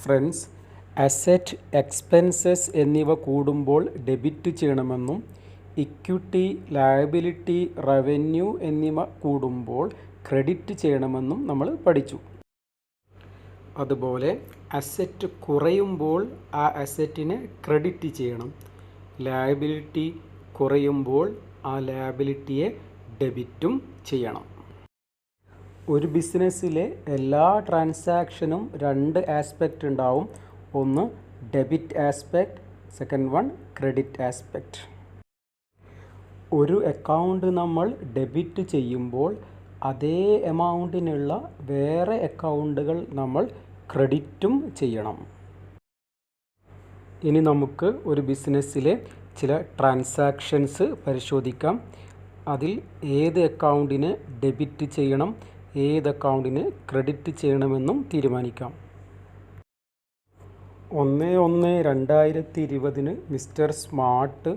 Friends, asset, expenses എന്നിവ കൂടുമ്പോൾ debit ചെയ്യണമെന്നും ഇക്വിറ്റി, ലയബിലിറ്റി, റവന്യൂ എന്നിവ കൂടുമ്പോൾ ക്രെഡിറ്റ് ചെയ്യണമെന്നും നമ്മൾ പഠിച്ചു. അതുപോലെ അസറ്റ് കുറയുമ്പോൾ ആ അസറ്റിനെ ക്രെഡിറ്റ് ചെയ്യണം. ലയബിലിറ്റി കുറയുമ്പോൾ ആ ലയബിലിറ്റിയെ ഡെബിറ്റും ചെയ്യണം. ഒരു ബിസിനസ്സിലെ എല്ലാ ട്രാൻസാക്ഷനും രണ്ട് ആസ്പെക്റ്റ് ഉണ്ടാവും. ഒന്ന് debit aspect, second one credit aspect. ഒരു അക്കൗണ്ട് നമ്മൾ ഡെബിറ്റ് ചെയ്യുമ്പോൾ അതേ എമൗണ്ടിനുള്ള വേറെ അക്കൗണ്ടുകൾ നമ്മൾ ക്രെഡിറ്റും ചെയ്യണം. ഇനി നമുക്ക് ഒരു ബിസിനസ്സിലെ ചില ട്രാൻസാക്ഷൻസ് പരിശോധിക്കാം. അതിൽ ഏത് അക്കൗണ്ടിനെ ഡെബിറ്റ് ചെയ്യണം, ഏത് അക്കൗണ്ടിനെ ക്രെഡിറ്റ് ചെയ്യണമെന്നും തീരുമാനിക്കാം. 1/1/2020 മിസ്റ്റർ സ്മാർട്ട്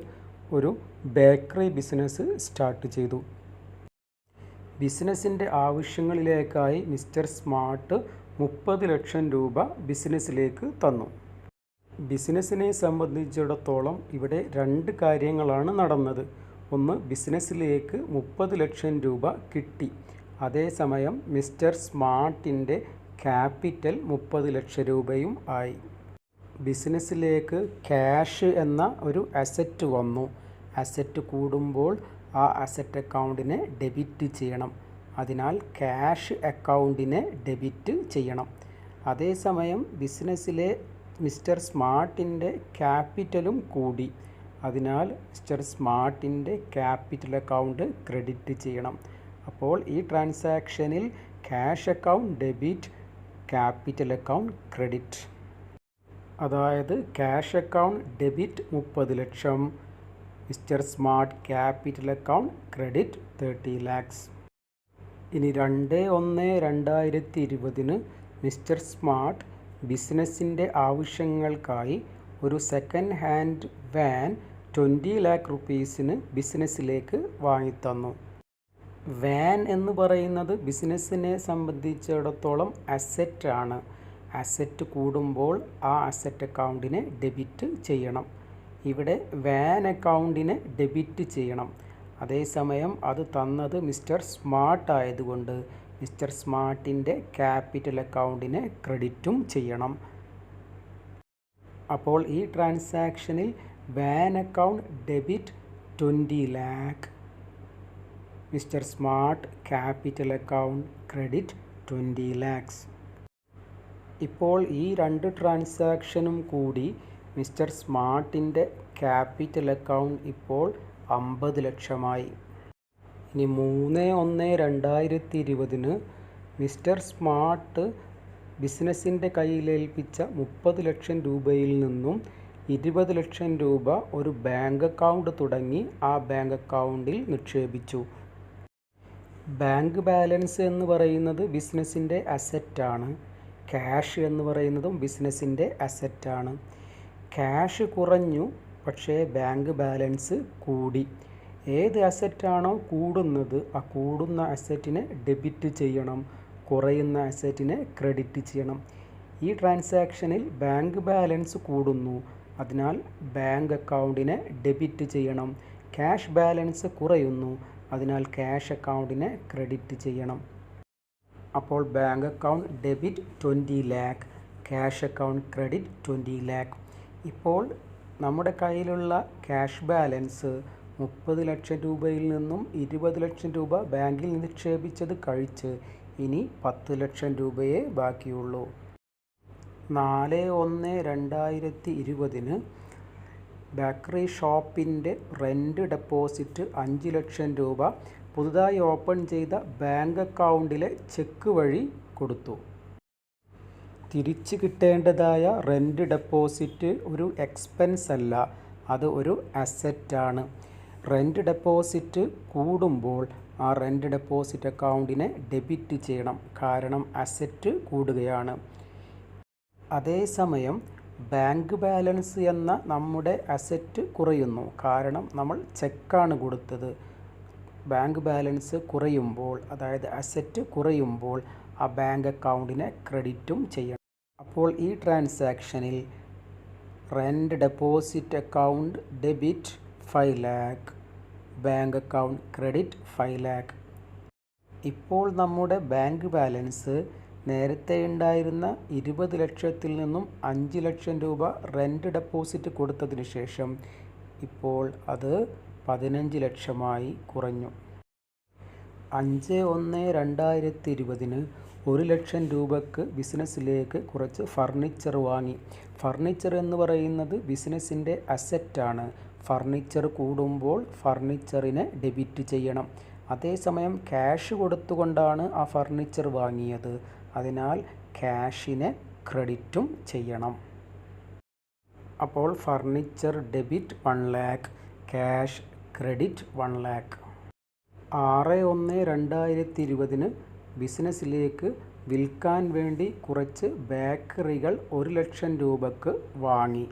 ഒരു ബേക്കറി ബിസിനസ് സ്റ്റാർട്ട് ചെയ്തു. ബിസിനസ്സിൻ്റെ ആവശ്യങ്ങളിലേക്കായി മിസ്റ്റർ സ്മാർട്ട് 30 ലക്ഷം രൂപ ബിസിനസ്സിലേക്ക് തന്നു. ബിസിനസ്സിനെ സംബന്ധിച്ചിടത്തോളം ഇവിടെ രണ്ട് കാര്യങ്ങളാണ് നടന്നത്. ഒന്ന്, ബിസിനസ്സിലേക്ക് 30 ലക്ഷം രൂപ കിട്ടി. അതേസമയം മിസ്റ്റർ സ്മാർട്ടിൻ്റെ ക്യാപിറ്റൽ 30 ലക്ഷം രൂപയും ആയി. ബിസിനസ്സിലേക്ക് ക്യാഷ് എന്ന ഒരു അസറ്റ് വന്നു. അസറ്റ് കൂടുമ്പോൾ ആ അസറ്റ് അക്കൗണ്ടിനെ ഡെബിറ്റ് ചെയ്യണം. അതിനാൽ ക്യാഷ് അക്കൗണ്ടിനെ ഡെബിറ്റ് ചെയ്യണം. അതേസമയം ബിസിനസ്സിലെ മിസ്റ്റർ സ്മാർട്ടിൻ്റെ ക്യാപിറ്റലും കൂടി. അതിനാൽ മിസ്റ്റർ സ്മാർട്ടിൻ്റെ ക്യാപിറ്റൽ അക്കൗണ്ട് ക്രെഡിറ്റ് ചെയ്യണം. അപ്പോൾ ഈ ട്രാൻസാക്ഷനിൽ cash account debit, capital account credit. അതായത് ക്യാഷ് അക്കൗണ്ട് ഡെബിറ്റ് 30 ലക്ഷം, mister Smart capital account credit 30 lakhs. ഇനി 2/1/2020 മിസ്റ്റർ സ്മാർട്ട് ബിസിനസ്സിൻ്റെ ആവശ്യങ്ങൾക്കായി ഒരു സെക്കൻഡ് ഹാൻഡ് വാൻ 20 lakh rupeesന് ബിസിനസ്സിലേക്ക് വാങ്ങിത്തന്നു. വാൻ എന്ന് പറയുന്നത് ബിസിനസ്സിനെ സംബന്ധിച്ചിടത്തോളം അസറ്റാണ്. അസറ്റ് കൂടുമ്പോൾ ആ അസറ്റ് അക്കൗണ്ടിനെ ഡെബിറ്റ് ചെയ്യണം. ഇവിടെ വാൻ അക്കൗണ്ടിനെ ഡെബിറ്റ് ചെയ്യണം. അതേസമയം അത് തന്നത് മിസ്റ്റർ സ്മാർട്ട് ആയതുകൊണ്ട് മിസ്റ്റർ സ്മാർട്ടിൻ്റെ ക്യാപിറ്റൽ അക്കൗണ്ടിനെ ക്രെഡിറ്റും ചെയ്യണം. അപ്പോൾ ഈ ട്രാൻസാക്ഷനിൽ van account debit 20 lakh, mister Smart capital account credit 20 lakhs. ഇപ്പോൾ ഈ രണ്ട് ട്രാൻസാക്ഷനും കൂടി മിസ്റ്റർ സ്മാർട്ടിൻ്റെ ക്യാപിറ്റൽ അക്കൗണ്ട് ഇപ്പോൾ 50 ലക്ഷമായി. ഇനി 3/1/2020 മിസ്റ്റർ സ്മാർട്ട് ബിസിനസ്സിൻ്റെ കയ്യിലേൽപ്പിച്ച 30 ലക്ഷം രൂപയിൽ നിന്നും 20 ലക്ഷം രൂപ ഒരു ബാങ്ക് അക്കൗണ്ട് തുടങ്ങി ആ ബാങ്ക് അക്കൗണ്ടിൽ നിക്ഷേപിച്ചു. ബാങ്ക് ബാലൻസ് എന്ന് പറയുന്നത് ബിസിനസ്സിൻ്റെ അസറ്റാണ്. ക്യാഷ് എന്ന് പറയുന്നതും ബിസിനസ്സിൻ്റെ അസറ്റാണ്. ക്യാഷ് കുറഞ്ഞു, പക്ഷേ ബാങ്ക് ബാലൻസ് കൂടി. ഏത് അസറ്റാണോ കൂടുന്നത് ആ കൂടുന്ന അസറ്റിനെ ഡെബിറ്റ് ചെയ്യണം, കുറയുന്ന അസറ്റിനെ ക്രെഡിറ്റ് ചെയ്യണം. ഈ ട്രാൻസാക്ഷനിൽ ബാങ്ക് ബാലൻസ് കൂടുന്നു, അതിനാൽ ബാങ്ക് അക്കൗണ്ടിനെ ഡെബിറ്റ് ചെയ്യണം. ക്യാഷ് ബാലൻസ് കുറയുന്നു, അതിനാൽ ക്യാഷ് അക്കൗണ്ടിനെ ക്രെഡിറ്റ് ചെയ്യണം. അപ്പോൾ bank account debit 20 lakh, cash account credit 20 lakh. ഇപ്പോൾ നമ്മുടെ കയ്യിലുള്ള ക്യാഷ് ബാലൻസ് 30 ലക്ഷം രൂപയിൽ നിന്നും 20 ലക്ഷം രൂപ ബാങ്കിൽ നിക്ഷേപിച്ചത് കഴിച്ച് ഇനി 10 ലക്ഷം രൂപയേ ബാക്കിയുള്ളൂ. 4/1/2020 ബേക്കറി ഷോപ്പിൻ്റെ റെൻ്റ് ഡെപ്പോസിറ്റ് 5 ലക്ഷം രൂപ പുതുതായി ഓപ്പൺ ചെയ്ത ബാങ്ക് അക്കൗണ്ടിലെ ചെക്ക് വഴി കൊടുത്തു. തിരിച്ചു കിട്ടേണ്ടതായ റെൻ്റ് ഡെപ്പോസിറ്റ് ഒരു എക്സ്പെൻസ് അല്ല, അത് ഒരു അസറ്റാണ്. റെൻ്റ് ഡെപ്പോസിറ്റ് കൂടുമ്പോൾ ആ റെൻ്റ് ഡെപ്പോസിറ്റ് അക്കൗണ്ടിനെ ഡെബിറ്റ് ചെയ്യണം, കാരണം അസറ്റ് കൂടുകയാണ്. അതേസമയം ബാങ്ക് ബാലൻസ് എന്ന നമ്മുടെ അസറ്റ് കുറയുന്നു, കാരണം നമ്മൾ ചെക്കാണ് കൊടുത്തത്. ബാങ്ക് ബാലൻസ് കുറയുമ്പോൾ, അതായത് അസറ്റ് കുറയുമ്പോൾ ആ ബാങ്ക് അക്കൗണ്ടിനെ ക്രെഡിറ്റും ചെയ്യണം. അപ്പോൾ ഈ ട്രാൻസാക്ഷനിൽ rent deposit account debit 5 lakh, bank account credit 5 lakh. ഇപ്പോൾ നമ്മുടെ ബാങ്ക് ബാലൻസ് നേരത്തെ ഉണ്ടായിരുന്ന 20 ലക്ഷത്തിൽ നിന്നും 5 ലക്ഷം രൂപ റെൻ്റ് ഡെപ്പോസിറ്റ് കൊടുത്തതിന് ശേഷം ഇപ്പോൾ അത് 15 ലക്ഷമായി കുറഞ്ഞു. 5/1/2020 1 ലക്ഷം രൂപയ്ക്ക് ബിസിനസ്സിലേക്ക് കുറച്ച് ഫർണിച്ചർ വാങ്ങി. ഫർണിച്ചർ എന്ന് പറയുന്നത് ബിസിനസ്സിൻ്റെ അസറ്റാണ്. ഫർണിച്ചർ കൂടുമ്പോൾ ഫർണിച്ചറിനെ ഡെബിറ്റ് ചെയ്യണം. അതേസമയം ക്യാഷ് കൊടുത്തുകൊണ്ടാണ് ആ ഫർണിച്ചർ വാങ്ങിയത്. അതിനാൽ ക്യാഷിനെ ക്രെഡിറ്റും ചെയ്യണം. അപ്പോൾ furniture debit 1 lakh, cash credit 1 lakh. 6/1/2020 ബിസിനസ്സിലേക്ക് വിൽക്കാൻ വേണ്ടി കുറച്ച് ബേക്കറികൾ 1 ലക്ഷം രൂപയ്ക്ക് വാങ്ങി.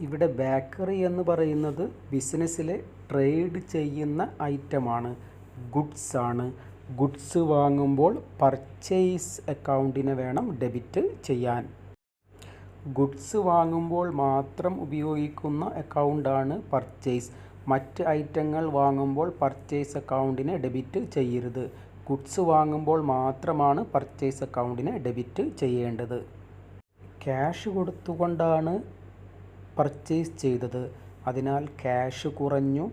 ഇവിടെ ബേക്കറി എന്ന് പറയുന്നത് ബിസിനസ്സിലെ ട്രേഡ് ചെയ്യുന്ന ഐറ്റമാണ്, ഗുഡ്സ് ആണ്. ഗുഡ്സ് വാങ്ങുമ്പോൾ പർച്ചേസ് അക്കൗണ്ടിനെ വേണം ഡെബിറ്റ് ചെയ്യാൻ. ഗുഡ്സ് വാങ്ങുമ്പോൾ മാത്രം ഉപയോഗിക്കുന്ന അക്കൗണ്ടാണ് പർച്ചേസ്. മറ്റ് ഐറ്റങ്ങൾ വാങ്ങുമ്പോൾ പർച്ചേസ് അക്കൗണ്ടിനെ ഡെബിറ്റ് ചെയ്യരുത്. ഗുഡ്സ് വാങ്ങുമ്പോൾ മാത്രമാണ് പർച്ചേസ് അക്കൗണ്ടിനെ ഡെബിറ്റ് ചെയ്യേണ്ടത്. ക്യാഷ് കൊടുത്തുകൊണ്ടാണ് പർച്ചേസ് ചെയ്തത്. അതിനാൽ ക്യാഷ് കുറഞ്ഞു,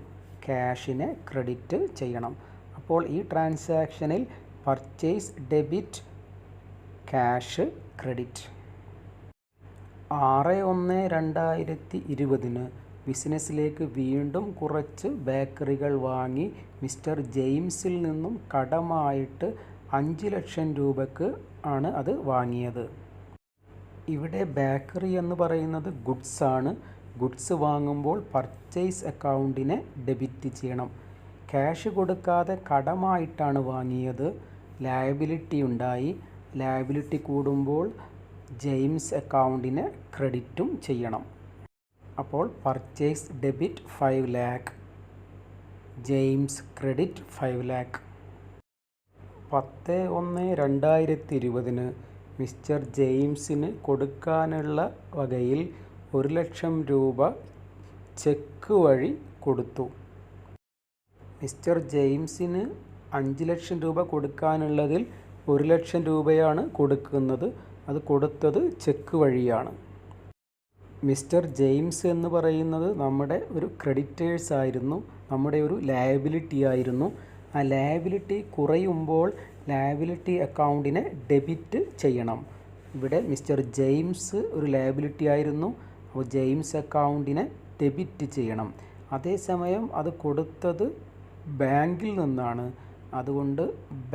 ക്യാഷിനെ ക്രെഡിറ്റ് ചെയ്യണം. അപ്പോൾ ഈ ട്രാൻസാക്ഷനിൽ പർച്ചേസ് ഡെബിറ്റ്, ക്യാഷ് ക്രെഡിറ്റ്. 6/1/2020 ബിസിനസ്സിലേക്ക് വീണ്ടും കുറച്ച് ബേക്കറികൾ വാങ്ങി മിസ്റ്റർ ജെയിംസിൽ നിന്നും കടമായിട്ട് 5 ലക്ഷം രൂപയ്ക്ക് ആണ് അത് വാങ്ങിയത്. ഇവിടെ ബേക്കറി എന്ന് പറയുന്നത് ഗുഡ്സ് ആണ്. ഗുഡ്സ് വാങ്ങുമ്പോൾ പർച്ചേസ് അക്കൗണ്ടിനെ ഡെബിറ്റ് ചെയ്യണം. ക്യാഷ് കൊടുക്കാതെ കടമായിട്ടാണ് വാങ്ങിയത്. ലയബിലിറ്റി ഉണ്ടായി. ലയബിലിറ്റി കൂടുമ്പോൾ ജെയിംസ് അക്കൗണ്ടിനെ ക്രെഡിറ്റും ചെയ്യണം. അപ്പോൾ purchase debit 5 lakh, James credit 5 lakh. 10/1/2020 mister ജെയിംസിന് കൊടുക്കാനുള്ള വകയിൽ 1 ലക്ഷം രൂപ ചെക്ക് വഴി കൊടുത്തു. മിസ്റ്റർ ജെയിംസിന് 5 ലക്ഷം രൂപ കൊടുക്കാനുള്ളതിൽ 1 ലക്ഷം രൂപയാണ് കൊടുക്കുന്നത്. അത് കൊടുത്തത് ചെക്ക് വഴിയാണ്. മിസ്റ്റർ ജെയിംസ് എന്ന് പറയുന്നത് നമ്മുടെ ഒരു ക്രെഡിറ്റേഴ്സ് ആയിരുന്നു, നമ്മുടെ ഒരു ലയബിലിറ്റി ആയിരുന്നു. ആ ലയബിലിറ്റി കുറയുമ്പോൾ ലയബിലിറ്റി അക്കൗണ്ടിനെ ഡെബിറ്റ് ചെയ്യണം. ഇവിടെ മിസ്റ്റർ ജെയിംസ് ഒരു ലയബിലിറ്റി ആയിരുന്നു, അപ്പോൾ ജെയിംസ് അക്കൗണ്ടിനെ ഡെബിറ്റ് ചെയ്യണം. അതേസമയം അത് കൊടുത്തത് ബാങ്കിൽ നിന്നാണ്, അതുകൊണ്ട്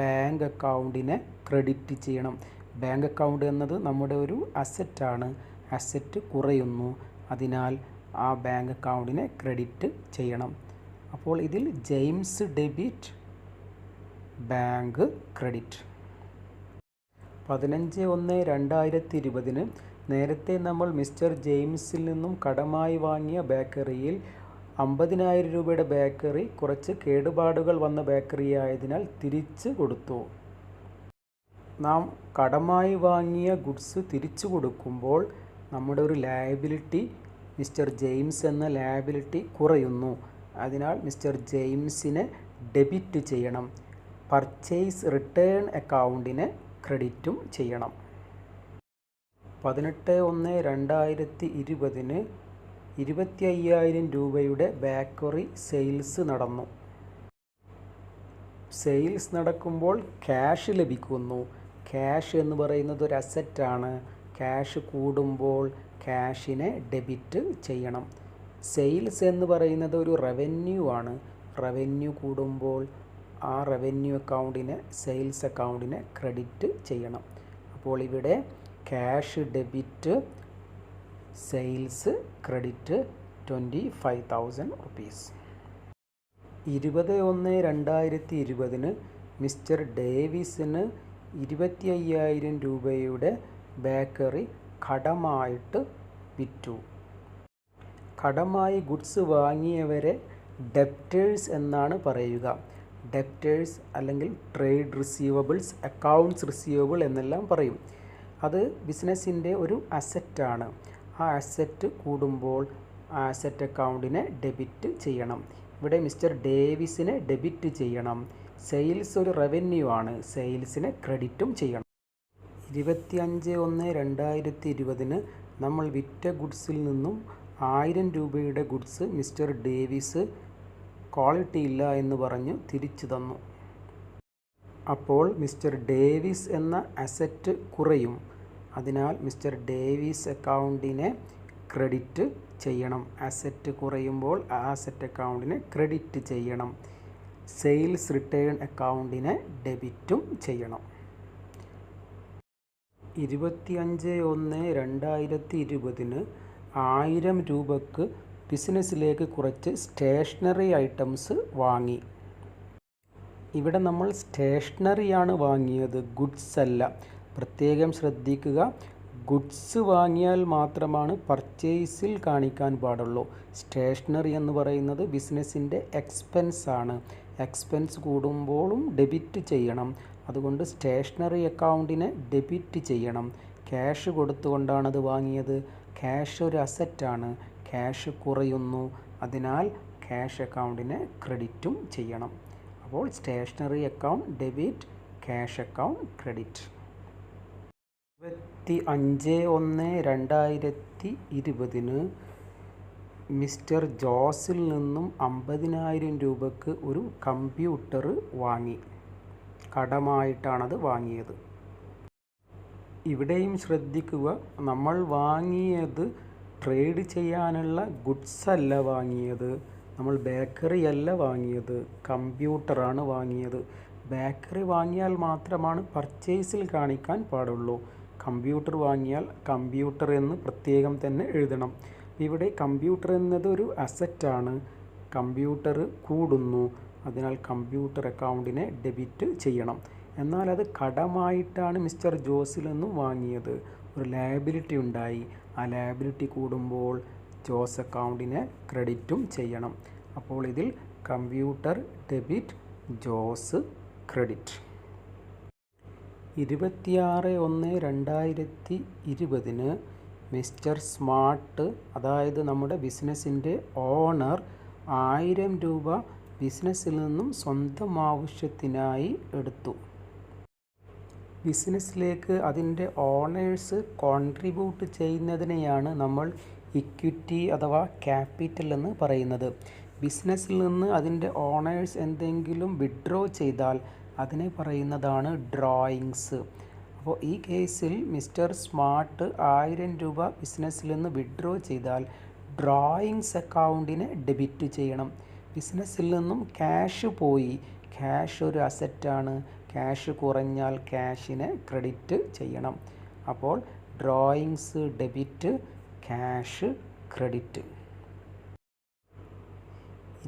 ബാങ്ക് അക്കൗണ്ടിനെ ക്രെഡിറ്റ് ചെയ്യണം. ബാങ്ക് അക്കൗണ്ട് എന്നത് നമ്മുടെ ഒരു അസറ്റാണ്. അസറ്റ് കുറയുന്നു, അതിനാൽ ആ ബാങ്ക് അക്കൗണ്ടിനെ ക്രെഡിറ്റ് ചെയ്യണം. അപ്പോൾ ഇതിൽ ജെയിംസ് ഡെബിറ്റ്, ബാങ്ക് ക്രെഡിറ്റ്. 15/1/2020 നേരത്തെ നമ്മൾ മിസ്റ്റർ ജെയിംസിൽ നിന്നും കടമായി വാങ്ങിയ ബേക്കറിയിൽ 50,000 രൂപയുടെ ബേക്കറി കുറച്ച് കേടുപാടുകൾ വന്ന ബേക്കറി ആയതിനാൽ തിരിച്ച് കൊടുത്തു. നാം കടമായി വാങ്ങിയ ഗുഡ്സ് തിരിച്ചു കൊടുക്കുമ്പോൾ നമ്മുടെ ഒരു ലയബിലിറ്റി, മിസ്റ്റർ ജെയിംസ് എന്ന ലയബിലിറ്റി കുറയുന്നു. അതിനാൽ മിസ്റ്റർ ജെയിംസിനെ ഡെബിറ്റ് ചെയ്യണം. പർച്ചേസ് റിട്ടേൺ അക്കൗണ്ടിനെ ക്രെഡിറ്റും ചെയ്യണം. 18/1/2020 25,000 രൂപയുടെ ബേക്കറി സെയിൽസ് നടന്നു. സെയിൽസ് നടക്കുമ്പോൾ ക്യാഷ് ലഭിക്കുന്നു. ക്യാഷ് എന്ന് പറയുന്നത് ഒരു അസറ്റാണ്. ക്യാഷ് കൂടുമ്പോൾ ക്യാഷിനെ ഡെബിറ്റ് ചെയ്യണം. സെയിൽസ് എന്ന് പറയുന്നത് ഒരു റവന്യൂ ആണ്. റവന്യൂ കൂടുമ്പോൾ ആ റവന്യൂ അക്കൗണ്ടിനെ, സെയിൽസ് അക്കൗണ്ടിനെ ക്രെഡിറ്റ് ചെയ്യണം. അപ്പോൾ ഇവിടെ cash debit, sales credit 25,000 rupees. 20/1/2020 mister ഡേവിസിന് 25,000 രൂപയുടെ ബേക്കറി കടമായിട്ട് വിറ്റു. കടമായി ഗുഡ്സ് വാങ്ങിയവരെ ഡെപ്റ്റേഴ്സ് എന്നാണ് പറയുക. ഡെപ്റ്റേഴ്സ് അല്ലെങ്കിൽ ട്രേഡ് റിസീവബിൾസ്, അക്കൗണ്ട്സ് റിസീവബിൾ എന്നെല്ലാം പറയും. അത് ബിസിനസ്സിൻ്റെ ഒരു അസറ്റാണ്. ആ അസറ്റ് കൂടുമ്പോൾ ആ അസറ്റ് അക്കൗണ്ടിനെ ഡെബിറ്റ് ചെയ്യണം. ഇവിടെ മിസ്റ്റർ ഡേവിസിനെ ഡെബിറ്റ് ചെയ്യണം. സെയിൽസ് ഒരു റവന്യൂ ആണ്, സെയിൽസിനെ ക്രെഡിറ്റും ചെയ്യണം. 25/1/2020 നമ്മൾ വിറ്റ ഗുഡ്സിൽ നിന്നും 1000 രൂപയുടെ ഗുഡ്സ് മിസ്റ്റർ ഡേവിസ് ക്വാളിറ്റി ഇല്ല എന്ന് പറഞ്ഞ് തിരിച്ചു തന്നു. അപ്പോൾ മിസ്റ്റർ ഡേവിസ് എന്ന അസറ്റ് കുറയും. അതിനാൽ മിസ്റ്റർ ഡേവിസ് അക്കൗണ്ടിനെ ക്രെഡിറ്റ് ചെയ്യണം. അസറ്റ് കുറയുമ്പോൾ ആ അസറ്റ് അക്കൗണ്ടിനെ ക്രെഡിറ്റ് ചെയ്യണം. സെയിൽസ് റിട്ടേൺ അക്കൗണ്ടിനെ ഡെബിറ്റും ചെയ്യണം. 25/1/2020 1000 രൂപക്ക് ബിസിനസ്സിലേക്ക് കുറച്ച് സ്റ്റേഷനറി ഐറ്റംസ് വാങ്ങി. ഇവിടെ നമ്മൾ സ്റ്റേഷനറിയാണ് വാങ്ങിയത്, ഗുഡ്സ് അല്ല. പ്രത്യേകം ശ്രദ്ധിക്കുക, ഗുഡ്സ് വാങ്ങിയാൽ മാത്രമാണ് പർച്ചേസിൽ കാണിക്കാൻ പാടുള്ളൂ. സ്റ്റേഷനറി എന്ന് പറയുന്നത് ബിസിനസ്സിൻ്റെ എക്സ്പെൻസ് ആണ്. എക്സ്പെൻസ് കൂടുമ്പോഴും ഡെബിറ്റ് ചെയ്യണം. അതുകൊണ്ട് സ്റ്റേഷനറി അക്കൗണ്ടിനെ ഡെബിറ്റ് ചെയ്യണം. ക്യാഷ് കൊടുത്തുകൊണ്ടാണത് വാങ്ങിയത്. ക്യാഷ് ഒരു അസറ്റാണ്. ക്യാഷ് കുറയുന്നു. അതിനാൽ ക്യാഷ് അക്കൗണ്ടിനെ ക്രെഡിറ്റും ചെയ്യണം. അപ്പോൾ stationery account debit, cash account credit. 25/1/2020 mister ജോസിൽ നിന്നും 50,000 രൂപക്ക് ഒരു കമ്പ്യൂട്ടർ വാങ്ങി. കടമായിട്ടാണത് വാങ്ങിയത്. ഇവിടെയും ശ്രദ്ധിക്കുക, നമ്മൾ വാങ്ങിയത് ട്രേഡ് ചെയ്യാനുള്ള ഗുഡ്സ് അല്ല വാങ്ങിയത്. നമ്മൾ ബേക്കറി അല്ല വാങ്ങിയത്, കമ്പ്യൂട്ടറാണ് വാങ്ങിയത്. ബേക്കറി വാങ്ങിയാൽ മാത്രമാണ് പർച്ചേസിൽ കാണിക്കാൻ പാടുള്ളൂ. കമ്പ്യൂട്ടർ വാങ്ങിയാൽ കമ്പ്യൂട്ടർ എന്ന് പ്രത്യേകം തന്നെ എഴുതണം. ഇവിടെ കമ്പ്യൂട്ടർ എന്നത് ഒരു അസറ്റാണ്. കമ്പ്യൂട്ടർ കൂടുന്നു. അതിനാൽ കമ്പ്യൂട്ടർ അക്കൗണ്ടിനെ ഡെബിറ്റ് ചെയ്യണം. എന്നാൽ അത് കടമായിട്ടാണ് മിസ്റ്റർ ജോസിൽ നിന്നും വാങ്ങിയത്. ഒരു ലയബിലിറ്റി ഉണ്ടായി. ആ ലയബിലിറ്റി കൂടുമ്പോൾ ജോസ് അക്കൗണ്ടിനെ ക്രെഡിറ്റും ചെയ്യണം. അപ്പോൾ ഇതിൽ computer debit, Jose credit. 26/1/2020 mister smart, അതായത് നമ്മുടെ ബിസിനസ്സിൻ്റെ ഓണർ, 1000 രൂപ ബിസിനസ്സിൽ നിന്നും സ്വന്തം ആവശ്യത്തിനായി എടുത്തു. ബിസിനസ്സിലേക്ക് അതിൻ്റെ ഓണേഴ്സ് കോൺട്രിബ്യൂട്ട് ചെയ്യുന്നതിനെയാണ് നമ്മൾ ഇക്വിറ്റി അഥവാ ക്യാപിറ്റൽ എന്ന് പറയുന്നത്. ബിസിനസ്സിൽ നിന്ന് അതിൻ്റെ ഓണേഴ്സ് എന്തെങ്കിലും വിഡ്രോ ചെയ്താൽ അതിനെ പറയുന്നതാണ് ഡ്രോയിങ്സ്. അപ്പോൾ ഈ കേസിൽ മിസ്റ്റർ സ്മാർട്ട് 1000 രൂപ ബിസിനസ്സിൽ നിന്ന് വിഡ്രോ ചെയ്താൽ ഡ്രോയിങ്സ് അക്കൗണ്ടിനെ ഡെബിറ്റ് ചെയ്യണം. ബിസിനസ്സിൽ നിന്നും ക്യാഷ് പോയി. ക്യാഷ് ഒരു അസറ്റാണ്. ക്യാഷ് കുറഞ്ഞാൽ ക്യാഷിനെ ക്രെഡിറ്റ് ചെയ്യണം. അപ്പോൾ ഡ്രോയിങ്സ് ഡെബിറ്റ്, ക്യാഷ് ക്രെഡിറ്റ്.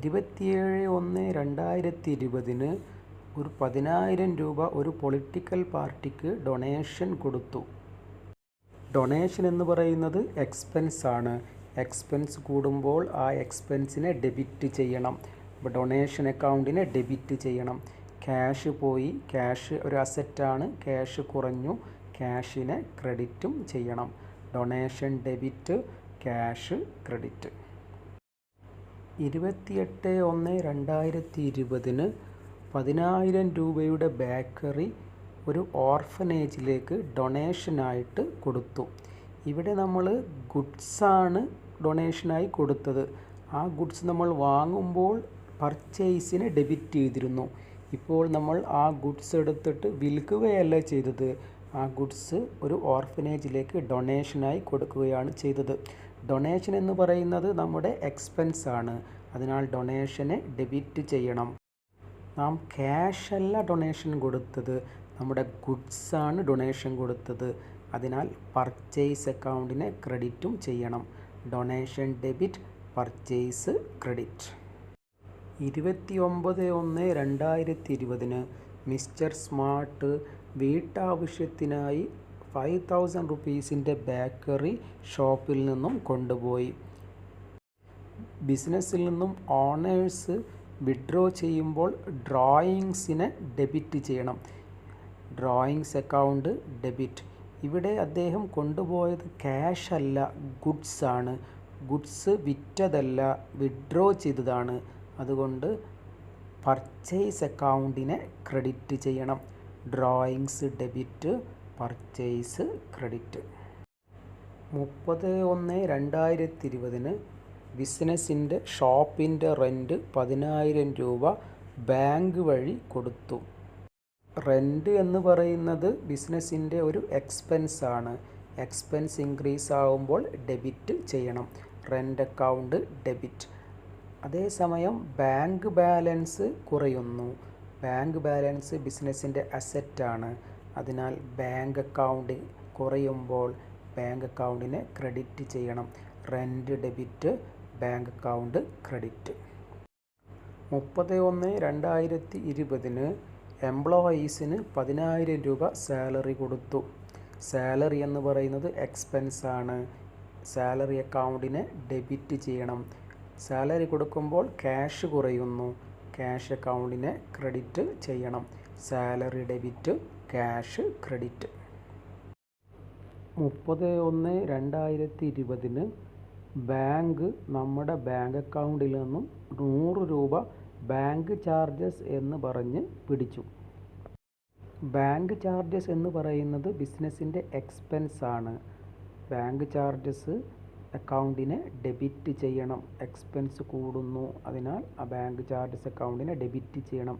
27/1/2020 ഒരു 10,000 രൂപ ഒരു പൊളിറ്റിക്കൽ പാർട്ടിക്ക് ഡൊണേഷൻ കൊടുത്തു. ഡൊണേഷൻ എന്ന് പറയുന്നത് എക്സ്പെൻസ് ആണ്. എക്സ്പെൻസ് കൂടുമ്പോൾ ആ എക്സ്പെൻസിനെ ഡെബിറ്റ് ചെയ്യണം. അപ്പോൾ ഡൊണേഷൻ അക്കൗണ്ടിനെ ഡെബിറ്റ് ചെയ്യണം. ക്യാഷ് പോയി. ക്യാഷ് ഒരു അസറ്റാണ്. ക്യാഷ് കുറഞ്ഞു. ക്യാഷിനെ ക്രെഡിറ്റും ചെയ്യണം. Donation debit, cash credit. 28/1/2020 10,000 രൂപയുടെ ബേക്കറി ഒരു ഓർഫനേജിലേക്ക് ഡൊണേഷനായിട്ട് കൊടുത്തു. ഇവിടെ നമ്മൾ ഗുഡ്സാണ് ഡൊണേഷനായി കൊടുത്തത്. ആ ഗുഡ്സ് നമ്മൾ വാങ്ങുമ്പോൾ പർച്ചേസിനെ ഡെബിറ്റ് ചെയ്തിരുന്നു. ഇപ്പോൾ നമ്മൾ ആ ഗുഡ്സ് എടുത്തിട്ട് വിൽക്കുകയല്ല ചെയ്തത്. ആ ഗുഡ്സ് ഒരു ഓർഫനേജിലേക്ക് ഡൊണേഷനായി കൊടുക്കുകയാണ് ചെയ്തത്. ഡൊണേഷൻ എന്ന് പറയുന്നത് നമ്മുടെ എക്സ്പെൻസ് ആണ്. അതിനാൽ ഡൊണേഷനെ ഡെബിറ്റ് ചെയ്യണം. നാം ക്യാഷ് അല്ല ഡൊണേഷൻ കൊടുത്തത്, നമ്മുടെ ഗുഡ്സാണ് ഡൊണേഷൻ കൊടുത്തത്. അതിനാൽ പർച്ചേസ് അക്കൗണ്ടിനെ ക്രെഡിറ്റും ചെയ്യണം. Donation debit, purchase credit. 29/1/2020 mister Smart വീട്ടാവശ്യത്തിനായി 5,000 റുപ്പീസിൻ്റെ ബേക്കറി ഷോപ്പിൽ നിന്നും കൊണ്ടുപോയി. ബിസിനസ്സിൽ നിന്നും ഓണേഴ്സ് വിഡ്രോ ചെയ്യുമ്പോൾ ഡ്രോയിങ്സിനെ ഡെബിറ്റ് ചെയ്യണം. Drawings account debit. ഇവിടെ അദ്ദേഹം കൊണ്ടുപോയത് ക്യാഷ് അല്ല, ഗുഡ്സ് ആണ്. ഗുഡ്സ് വിറ്റതല്ല, വിഡ്രോ ചെയ്തതാണ്. അതുകൊണ്ട് പർച്ചേസ് അക്കൗണ്ടിനെ ക്രെഡിറ്റ് ചെയ്യണം. Drawings debit, purchase credit. 30/1/2020 ബിസിനസ്സിൻ്റെ ഷോപ്പിൻ്റെ റെൻറ്റ് 10,000 രൂപ ബാങ്ക് വഴി കൊടുത്തു. റെൻറ്റ് എന്ന് പറയുന്നത് ബിസിനസ്സിൻ്റെ ഒരു എക്സ്പെൻസ് ആണ്. എക്സ്പെൻസ് ഇൻക്രീസ് ആകുമ്പോൾ ഡെബിറ്റ് ചെയ്യണം. Rent account debit. അതേസമയം ബാങ്ക് ബാലൻസ് കുറയുന്നു. ബാങ്ക് ബാലൻസ് ബിസിനസ്സിൻ്റെ അസറ്റാണ്. അതിനാൽ ബാങ്ക് അക്കൗണ്ട് കുറയുമ്പോൾ ബാങ്ക് അക്കൗണ്ടിനെ ക്രെഡിറ്റ് ചെയ്യണം. Rent debit, bank account credit. 30/1/2020 എംപ്ലോയീസിന് 10,000 രൂപ സാലറി കൊടുത്തു. സാലറി എന്ന് പറയുന്നത് എക്സ്പെൻസ് ആണ്. സാലറി അക്കൗണ്ടിനെ ഡെബിറ്റ് ചെയ്യണം. സാലറി കൊടുക്കുമ്പോൾ ക്യാഷ് കുറയുന്നു. ക്യാഷ് അക്കൗണ്ടിനെ ക്രെഡിറ്റ് ചെയ്യണം. Salary debit, cash credit. 30/1/2020 bank നമ്മുടെ ബാങ്ക് അക്കൗണ്ടിൽ നിന്നും 100 രൂപ ബാങ്ക് ചാർജസ് എന്ന് പറഞ്ഞ് പിടിച്ചു. ബാങ്ക് ചാർജസ് എന്ന് പറയുന്നത് ബിസിനസ്സിൻ്റെ എക്സ്പെൻസ് ആണ്. ബാങ്ക് ചാർജസ് അക്കൗണ്ടിനെ ഡെബിറ്റ് ചെയ്യണം. എക്സ്പെൻസ് കൂടുന്നു, അതിനാൽ ആ ബാങ്ക് ചാർജസ് അക്കൗണ്ടിനെ ഡെബിറ്റ് ചെയ്യണം.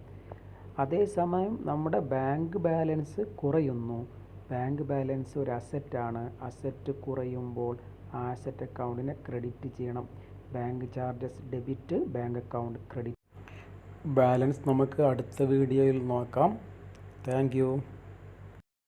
അതേസമയം നമ്മുടെ ബാങ്ക് ബാലൻസ് കുറയുന്നു. ബാങ്ക് ബാലൻസ് ഒരു അസറ്റാണ്. അസറ്റ് കുറയുമ്പോൾ ആ അസറ്റ് അക്കൗണ്ടിനെ ക്രെഡിറ്റ് ചെയ്യണം. Bank charges debit, bank account credit. Balance നമുക്ക് അടുത്ത വീഡിയോയിൽ നോക്കാം. Thank you.